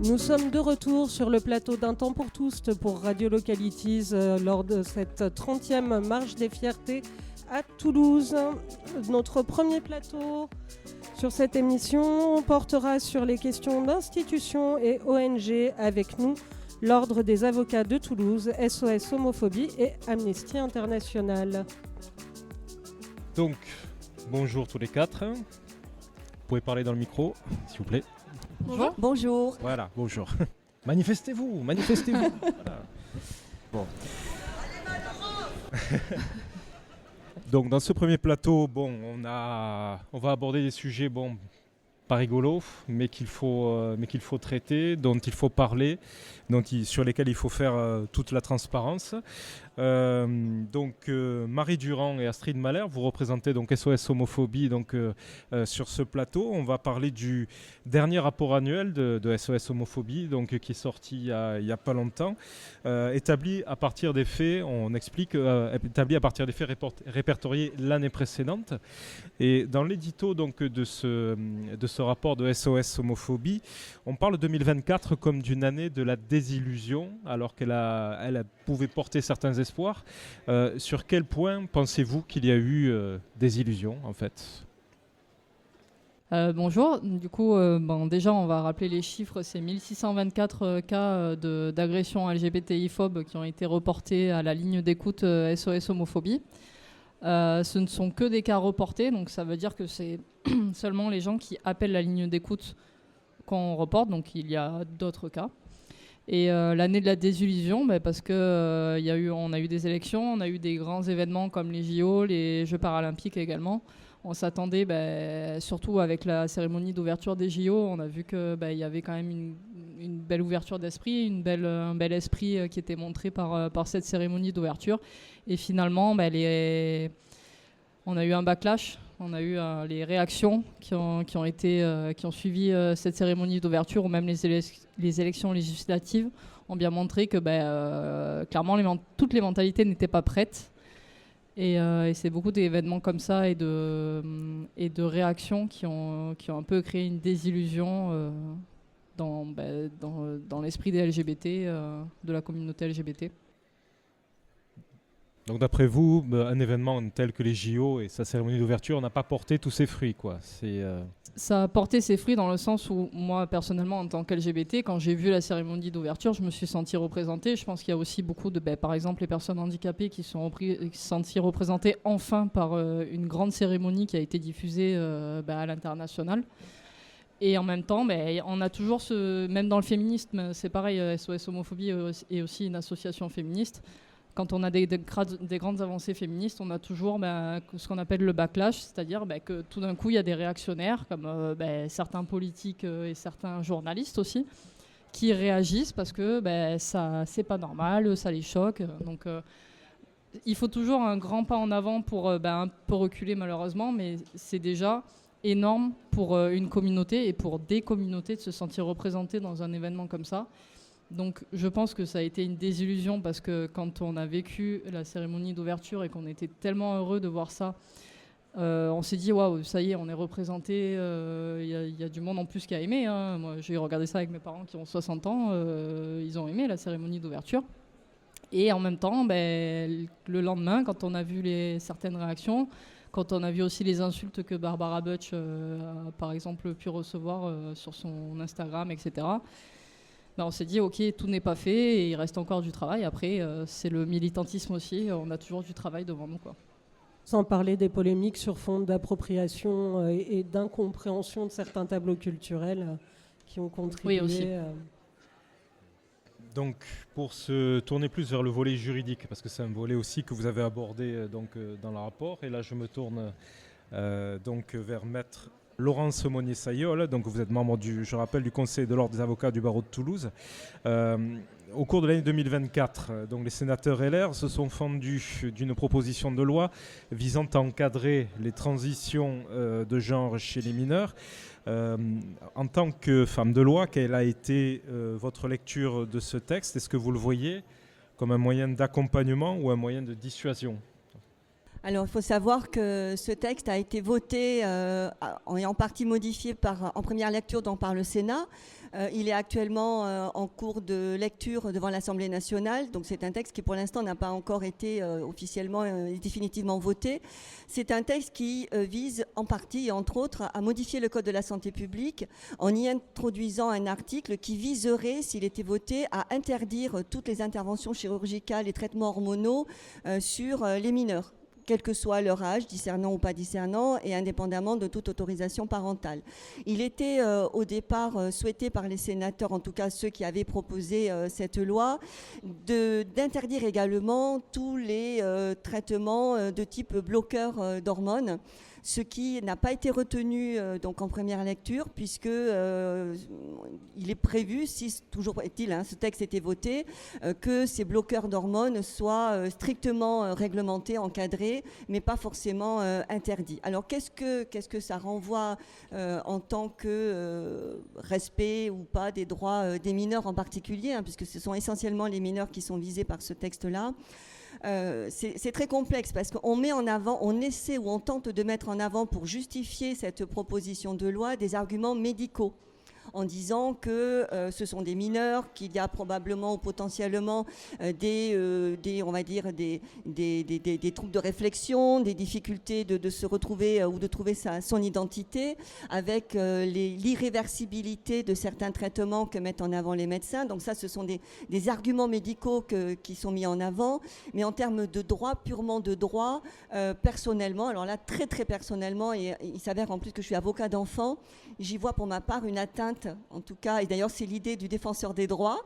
Nous sommes de retour sur le plateau d'Un temps pour tous pour Radio Localities lors de cette 30e Marche des Fiertés à Toulouse. Notre premier plateau sur cette émission portera sur les questions d'institutions et ONG avec nous, l'Ordre des avocats de Toulouse, SOS Homophobie et Amnesty International. Donc, bonjour tous les quatre. Vous pouvez parler dans le micro, s'il vous plaît. Bonjour. Bonjour. Voilà, bonjour. Manifestez-vous. Voilà. Bon. Donc, dans ce premier plateau, on va aborder des sujets, pas rigolos, mais qu'il faut traiter, dont il faut parler, sur lesquels il faut faire toute la transparence. Marie Durand et Astrid Mahler, vous représentez donc SOS Homophobie sur ce plateau. On va parler du dernier rapport annuel de SOS Homophobie qui est sorti il y a pas longtemps, établi à partir des faits, on explique, établi à partir des faits répertoriés l'année précédente. Et dans l'édito de ce rapport de SOS Homophobie, on parle de 2024 comme d'une année de la désillusion, alors qu'elle pouvait porter certains espoirs. Sur quel point pensez-vous qu'il y a eu des illusions en fait ? Bonjour, du coup déjà on va rappeler les chiffres, c'est 1624 cas d'agressions LGBTI-phobes qui ont été reportés à la ligne d'écoute SOS Homophobie. Ce ne sont que des cas reportés, donc ça veut dire que c'est seulement les gens qui appellent la ligne d'écoute qu'on reporte, donc il y a d'autres cas. Et l'année de la désillusion, parce que on a eu des élections, on a eu des grands événements comme les JO, les Jeux paralympiques également. On s'attendait, surtout avec la cérémonie d'ouverture des JO, on a vu qu'il y avait quand même une belle ouverture d'esprit, un bel esprit qui était montré par cette cérémonie d'ouverture. Et finalement, on a eu un backlash, on a eu les réactions qui ont suivi cette cérémonie d'ouverture, ou même les élections législatives ont bien montré que clairement toutes les mentalités n'étaient pas prêtes. Et c'est beaucoup d'événements comme ça et de réactions qui ont un peu créé une désillusion dans l'esprit des LGBT, de la communauté LGBT. Donc d'après vous, un événement tel que les JO et sa cérémonie d'ouverture n'a pas porté tous ses fruits, quoi. Ça a porté ses fruits dans le sens où moi, personnellement, en tant qu'LGBT, quand j'ai vu la cérémonie d'ouverture, je me suis sentie représentée. Je pense qu'il y a aussi beaucoup de, par exemple, les personnes handicapées qui se sont senties représentées enfin par une grande cérémonie qui a été diffusée à l'international. Et en même temps, on a toujours même dans le féminisme, c'est pareil, SOS Homophobie est aussi une association féministe. Quand on a des grandes avancées féministes, on a toujours ce qu'on appelle le backlash, c'est-à-dire que tout d'un coup, il y a des réactionnaires, comme certains politiques et certains journalistes aussi, qui réagissent parce que ça, c'est pas normal, ça les choque. Donc, il faut toujours un grand pas en avant pour un peu reculer malheureusement, mais c'est déjà énorme pour une communauté et pour des communautés de se sentir représentées dans un événement comme ça. Donc je pense que ça a été une désillusion parce que quand on a vécu la cérémonie d'ouverture et qu'on était tellement heureux de voir ça, on s'est dit waouh, ça y est, on est représenté, y a du monde en plus qui a aimé. Hein. Moi j'ai regardé ça avec mes parents qui ont 60 ans, ils ont aimé la cérémonie d'ouverture. Et en même temps, le lendemain, quand on a vu certaines réactions, quand on a vu aussi les insultes que Barbara Butch a par exemple pu recevoir sur son Instagram, etc., on s'est dit, ok, tout n'est pas fait et il reste encore du travail. Après, c'est le militantisme aussi, on a toujours du travail devant nous, quoi. Sans parler des polémiques sur fond d'appropriation et d'incompréhension de certains tableaux culturels qui ont contribué. Oui, aussi. Donc, pour se tourner plus vers le volet juridique, parce que c'est un volet aussi que vous avez abordé dans le rapport, et là je me tourne vers Maître Laurence Monnier-Sayol, donc vous êtes membre du Conseil de l'Ordre des avocats du barreau de Toulouse. Au cours de l'année 2024, les sénateurs LR se sont fendus d'une proposition de loi visant à encadrer les transitions de genre chez les mineurs. En tant que femme de loi, quelle a été votre lecture de ce texte ? Est-ce que vous le voyez comme un moyen d'accompagnement ou un moyen de dissuasion ? Alors, il faut savoir que ce texte a été voté et en partie modifié en première lecture par le Sénat. Il est actuellement en cours de lecture devant l'Assemblée nationale. Donc, c'est un texte qui, pour l'instant, n'a pas encore été officiellement et définitivement voté. C'est un texte qui vise en partie, et entre autres, à modifier le Code de la santé publique en y introduisant un article qui viserait, s'il était voté, à interdire toutes les interventions chirurgicales et traitements hormonaux sur les mineurs, quel que soit leur âge, discernant ou pas discernant, et indépendamment de toute autorisation parentale. Il était au départ souhaité par les sénateurs, en tout cas ceux qui avaient proposé cette loi, d'interdire également tous les traitements de type bloqueur d'hormones, ce qui n'a pas été retenu donc en première lecture, puisque il est prévu, si toujours est-il, ce texte était voté, que ces bloqueurs d'hormones soient strictement réglementés, encadrés, mais pas forcément interdits. Alors qu'est-ce que ça renvoie en tant que respect ou pas des droits des mineurs en particulier, puisque ce sont essentiellement les mineurs qui sont visés par ce texte-là. C'est très complexe parce qu'on met en avant, on essaie ou on tente de mettre en avant pour justifier cette proposition de loi des arguments médicaux, en disant que ce sont des mineurs, qu'il y a probablement ou potentiellement on va dire des troubles de réflexion, des difficultés de se retrouver ou de trouver son identité, avec l'irréversibilité de certains traitements que mettent en avant les médecins. Donc ça, ce sont des arguments médicaux qui sont mis en avant. Mais en termes de droit, purement de droit, personnellement, alors là, très très personnellement, et il s'avère en plus que je suis avocat d'enfants, j'y vois pour ma part une atteinte, en tout cas, et d'ailleurs c'est l'idée du défenseur des droits,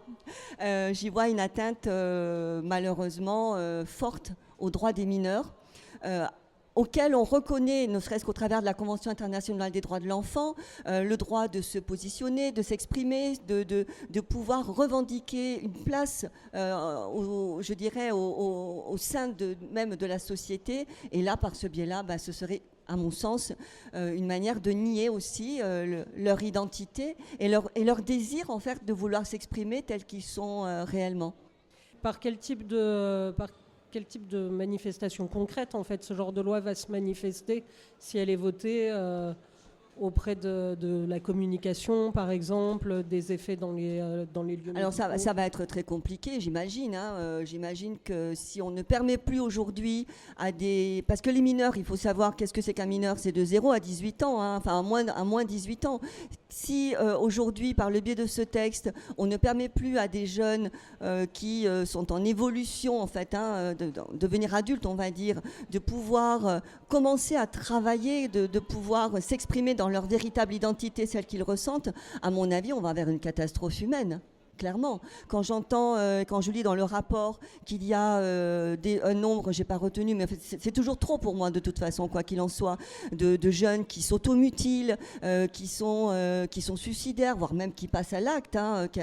j'y vois une atteinte malheureusement forte aux droits des mineurs, auquel on reconnaît, ne serait-ce qu'au travers de la Convention internationale des droits de l'enfant, le droit de se positionner, de s'exprimer, de pouvoir revendiquer une place, je dirais, au sein même de la société. Et là, par ce biais-là, ce serait, à mon sens, une manière de nier aussi leur identité et leur désir, en fait, de vouloir s'exprimer tels qu'ils sont réellement. Par quel type de manifestation concrète, en fait, ce genre de loi va se manifester si elle est votée auprès de la communication, par exemple, des effets dans les lieux Alors médicaux? ça va être très compliqué, j'imagine. J'imagine que si on ne permet plus aujourd'hui parce que les mineurs, il faut savoir qu'est-ce que c'est qu'un mineur, c'est de 0 à 18 ans, enfin à moins 18 ans. Si aujourd'hui, par le biais de ce texte, on ne permet plus à des jeunes qui sont en évolution, en fait, de devenir adultes, on va dire, de pouvoir commencer à travailler, de pouvoir s'exprimer dans leur véritable identité, celle qu'ils ressentent, à mon avis, on va vers une catastrophe humaine. Clairement, quand je lis dans le rapport qu'il y a un nombre, j'ai pas retenu, mais c'est toujours trop pour moi de toute façon, quoi qu'il en soit, de jeunes qui s'automutilent, qui sont suicidaires, voire même qui passent à l'acte,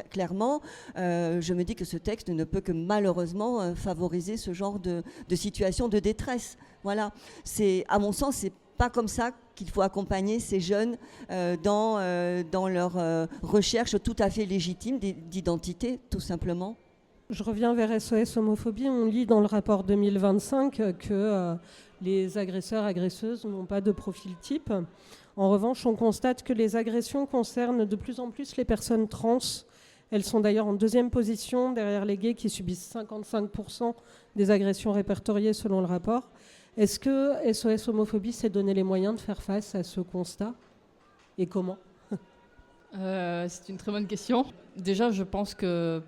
clairement, je me dis que ce texte ne peut que malheureusement favoriser ce genre de situation de détresse. Voilà, à mon sens, c'est pas comme ça qu'il faut accompagner ces jeunes dans leur recherche tout à fait légitime d'identité, tout simplement. Je reviens vers SOS Homophobie. On lit dans le rapport 2025 que les agresseurs-agresseuses n'ont pas de profil type. En revanche, on constate que les agressions concernent de plus en plus les personnes trans. Elles sont d'ailleurs en deuxième position derrière les gays qui subissent 55% des agressions répertoriées selon le rapport. Est-ce que SOS Homophobie s'est donné les moyens de faire face à ce constat? Et comment? C'est une très bonne question. Déjà, je pense que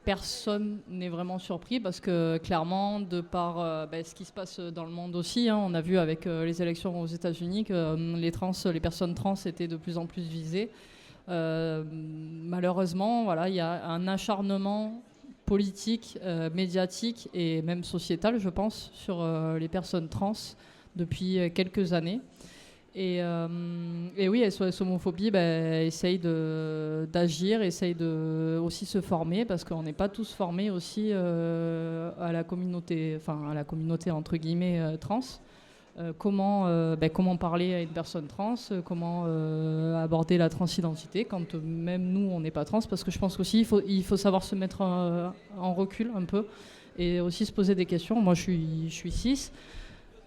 personne n'est vraiment surpris parce que clairement, de par ce qui se passe dans le monde aussi, on a vu avec les élections aux États-Unis que les personnes trans étaient de plus en plus visées. Malheureusement, voilà, il y a un acharnement politique, médiatique et même sociétal, je pense, sur les personnes trans depuis quelques années. Et oui, SOS Homophobie essaye d'agir, essaye de aussi se former, parce qu'on n'est pas tous formés aussi à la communauté entre guillemets trans. Comment parler à une personne trans, comment aborder la transidentité quand même nous on n'est pas trans, parce que je pense qu'aussi il faut savoir se mettre en recul un peu et aussi se poser des questions. Moi je suis cis,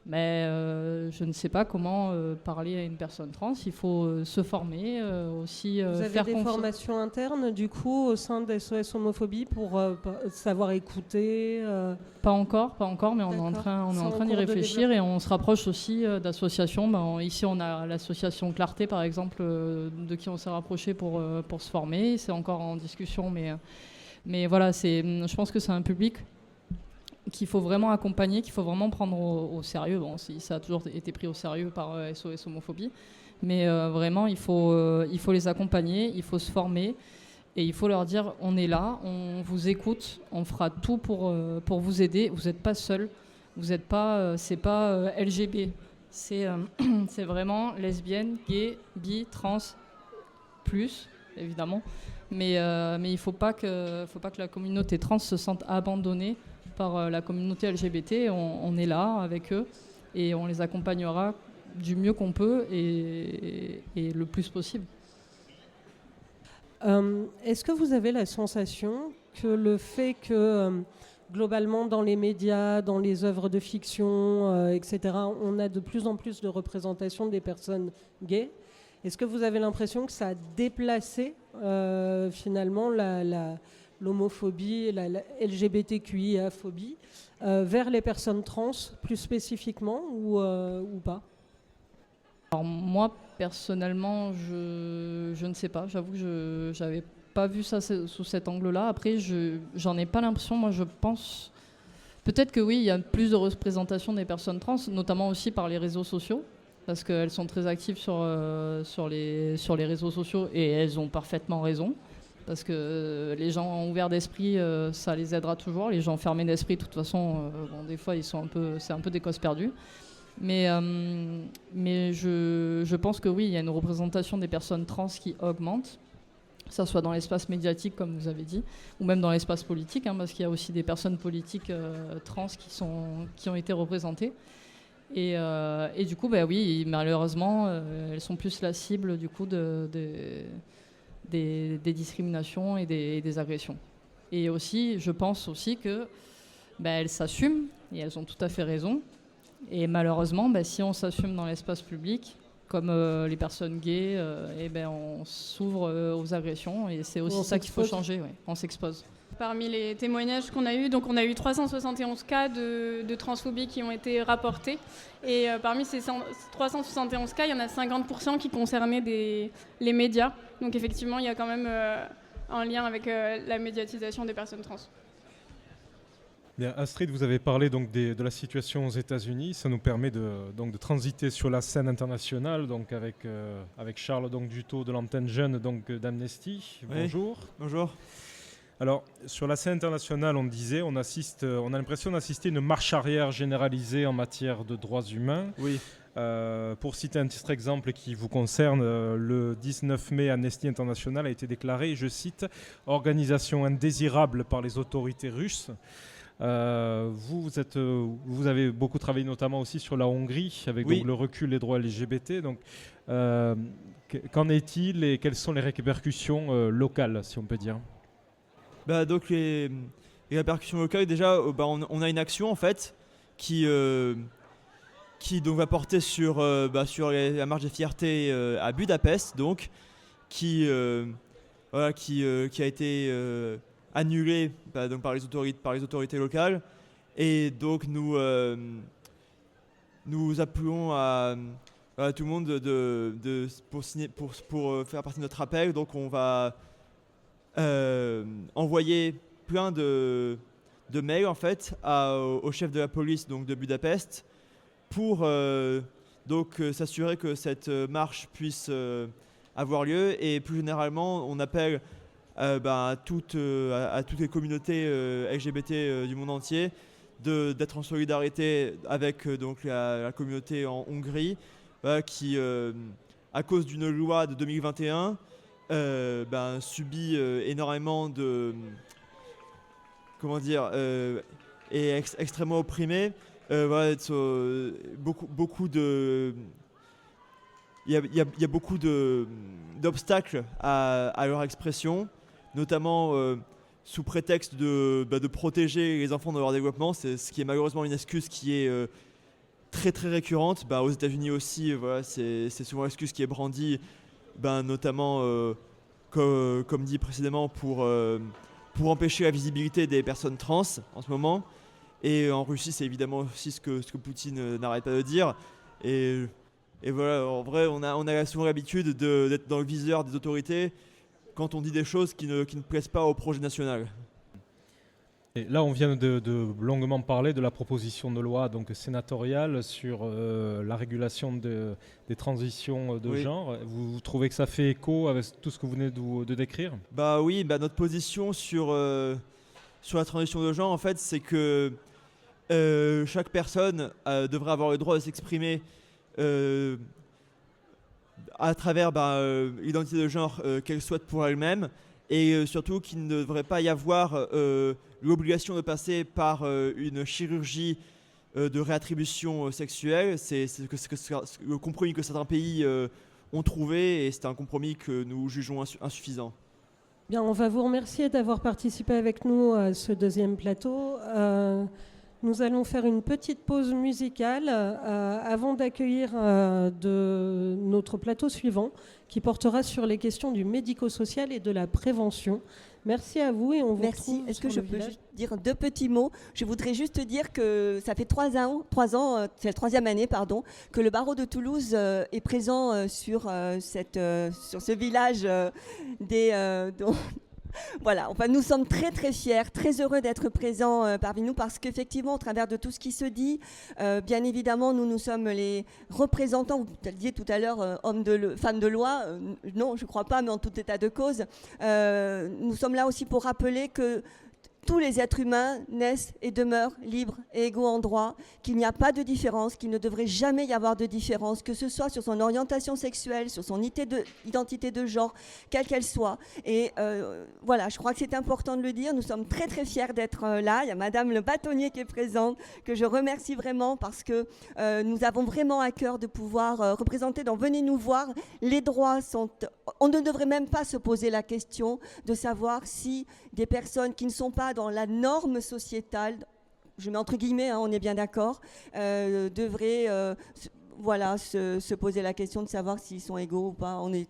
Mais je ne sais pas comment parler à une personne trans. Il faut se former, aussi Vous avez faire des confiance. formations internes, du coup, au sein de SOS Homophobie pour savoir écouter Pas encore, mais on est en D'accord. train C'est en d'y cours de réfléchir et on se rapproche aussi d'associations. Ici, on a l'association Clarté, par exemple, de qui on s'est rapproché pour se former. C'est encore en discussion, mais voilà, je pense que c'est un public qu'il faut vraiment accompagner, qu'il faut vraiment prendre au sérieux. Bon, ça a toujours été pris au sérieux par SOS Homophobie, mais vraiment, il faut les accompagner, il faut se former. Et il faut leur dire, on est là, on vous écoute, on fera tout pour vous aider. Vous n'êtes pas seul, vous n'êtes pas, c'est pas LGB, c'est vraiment lesbienne, gay, bi, trans, plus évidemment. Mais il faut pas que la communauté trans se sente abandonnée par la communauté LGBT. On est là avec eux et on les accompagnera du mieux qu'on peut et le plus possible. Est-ce que vous avez la sensation que le fait que globalement dans les médias, dans les œuvres de fiction, etc., on a de plus en plus de représentation des personnes gays, est-ce que vous avez l'impression que ça a déplacé finalement l'homophobie, la LGBTQIA-phobie vers les personnes trans plus spécifiquement ou pas ? Alors moi, personnellement, je ne sais pas. J'avoue que je n'avais pas vu ça sous cet angle-là. Après, j'en ai pas l'impression. Moi, je pense... Peut-être que oui, il y a plus de représentation des personnes trans, notamment aussi par les réseaux sociaux, parce qu'elles sont très actives sur les réseaux sociaux et elles ont parfaitement raison. Parce que les gens ouverts d'esprit, ça les aidera toujours. Les gens fermés d'esprit, de toute façon, des fois, c'est un peu des causes perdues. Mais je pense que oui, il y a une représentation des personnes trans qui augmente, que ça soit dans l'espace médiatique, comme vous avez dit, ou même dans l'espace politique, parce qu'il y a aussi des personnes politiques trans qui ont été représentées. Et du coup, oui, malheureusement, elles sont plus la cible du coup des discriminations et des agressions. Et aussi, je pense aussi que elles s'assument, et elles ont tout à fait raison. Et malheureusement, si on s'assume dans l'espace public, comme les personnes gays, on s'ouvre aux agressions. Et c'est aussi ça qu'il faut changer, on s'expose. Parmi les témoignages qu'on a eus, donc on a eu 371 cas de transphobie qui ont été rapportés. Et parmi ces 371 cas, il y en a 50% qui concernaient les médias. Donc effectivement, il y a quand même un lien avec la médiatisation des personnes trans. Bien, Astrid, vous avez parlé donc de la situation aux États-Unis. Ça nous permet de transiter sur la scène internationale, donc avec Charles Dutot de l'antenne jeune d'Amnesty. Oui. Bonjour. Bonjour. Alors, sur la scène internationale, on a l'impression d'assister à une marche arrière généralisée en matière de droits humains. Oui. Pour citer un titre exemple qui vous concerne, le 19 mai, Amnesty International a été déclaré, je cite, « organisation indésirable par les autorités russes ». Vous avez beaucoup travaillé notamment aussi sur la Hongrie avec Oui. donc, le recul des droits LGBT. Donc, qu'en est-il et quelles sont les répercussions locales, si on peut dire ? Donc les répercussions locales, déjà, on a une action en fait qui donc va porter sur la marche des fiertés à Budapest, donc qui a été annulée donc par les autorités locales, et donc nous appelons à tout le monde pour faire partie de notre appel. Donc on va envoyer plein de mails en fait au chef de la police donc de Budapest pour s'assurer que cette marche puisse avoir lieu, et plus généralement on appelle à toutes les communautés LGBT du monde entier d'être en solidarité avec donc la communauté en Hongrie qui à cause d'une loi de 2021 subit énormément de est extrêmement opprimé. Beaucoup de il y a beaucoup d'obstacles à leur expression, notamment sous prétexte de protéger les enfants dans leur développement. C'est ce qui est malheureusement une excuse qui est très très récurrente. Aux États-Unis aussi, voilà, c'est souvent l'excuse qui est brandie, notamment, comme dit précédemment, pour empêcher la visibilité des personnes trans en ce moment. Et en Russie, c'est évidemment aussi ce que Poutine n'arrête pas de dire. Et voilà, en vrai, on a souvent l'habitude d'être dans le viseur des autorités quand on dit des choses qui ne plaisent pas au projet national. Et là, on vient de longuement parler de la proposition de loi donc sénatoriale sur la régulation des transitions de genre. Vous trouvez que ça fait écho avec tout ce que vous venez de décrire ? Oui, notre position sur la transition de genre, en fait, c'est que chaque personne devrait avoir le droit de s'exprimer à travers l'identité de genre qu'elle souhaite pour elle-même, et surtout qu'il ne devrait pas y avoir l'obligation de passer par une chirurgie de réattribution sexuelle. C'est le compromis que certains pays ont trouvé, et c'est un compromis que nous jugeons insuffisant. Bien, on va vous remercier d'avoir participé avec nous à ce deuxième plateau. Nous allons faire une petite pause musicale avant d'accueillir notre plateau suivant qui portera sur les questions du médico-social et de la prévention. Merci à vous et on vous Merci. retrouve. Est-ce que je peux juste dire 2 petits mots ? Je voudrais juste dire que ça fait 3 ans, c'est la 3e année, que le barreau de Toulouse est présent sur ce village Voilà, nous sommes très très fiers, très heureux d'être présents parmi nous, parce qu'effectivement, au travers de tout ce qui se dit, bien évidemment, nous sommes les représentants, vous le disiez tout à l'heure, femmes de loi, non, je ne crois pas, mais en tout état de cause, nous sommes là aussi pour rappeler que tous les êtres humains naissent et demeurent libres et égaux en droit, qu'il n'y a pas de différence, qu'il ne devrait jamais y avoir de différence, que ce soit sur son orientation sexuelle, sur son identité de genre, quelle qu'elle soit. Et voilà, je crois que c'est important de le dire. Nous sommes très très fiers d'être là. Il y a Madame le bâtonnier qui est présente, que je remercie vraiment, parce que nous avons vraiment à cœur de pouvoir représenter. Donc venez nous voir. Les droits sont... On ne devrait même pas se poser la question de savoir si des personnes qui ne sont pas dans la norme sociétale, je mets entre guillemets, on est bien d'accord, devraient se poser la question de savoir s'ils sont égaux ou pas. On est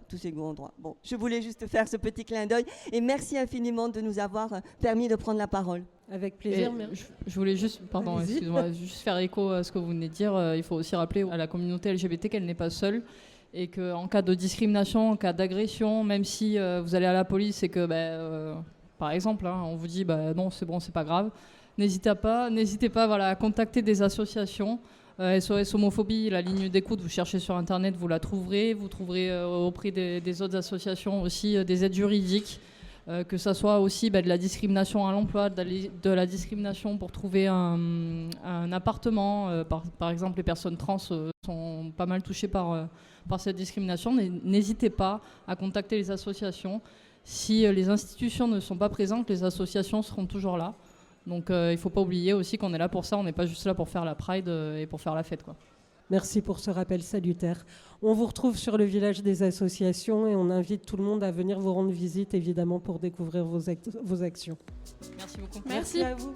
tous égaux en droit. Bon, je voulais juste faire ce petit clin d'œil et merci infiniment de nous avoir permis de prendre la parole. Avec plaisir. Je voulais juste, juste faire écho à ce que vous venez de dire. Il faut aussi rappeler à la communauté LGBT qu'elle n'est pas seule. Et qu'en cas de discrimination, en cas d'agression, même si vous allez à la police et que, par exemple, on vous dit non, c'est bon, c'est pas grave, n'hésitez pas à contacter des associations. SOS Homophobie, la ligne d'écoute, vous cherchez sur Internet, vous la trouverez. Vous trouverez auprès des autres associations aussi des aides juridiques, que ça soit aussi de la discrimination à l'emploi, de la discrimination pour trouver un appartement. Par exemple, les personnes trans sont pas mal touchées par cette discrimination. N'hésitez pas à contacter les associations. Si les institutions ne sont pas présentes, les associations seront toujours là. Donc il ne faut pas oublier aussi qu'on est là pour ça. On n'est pas juste là pour faire la Pride et pour faire la fête, quoi. Merci pour ce rappel salutaire. On vous retrouve sur le village des associations et on invite tout le monde à venir vous rendre visite, évidemment, pour découvrir vos actions. Merci beaucoup. Merci à vous.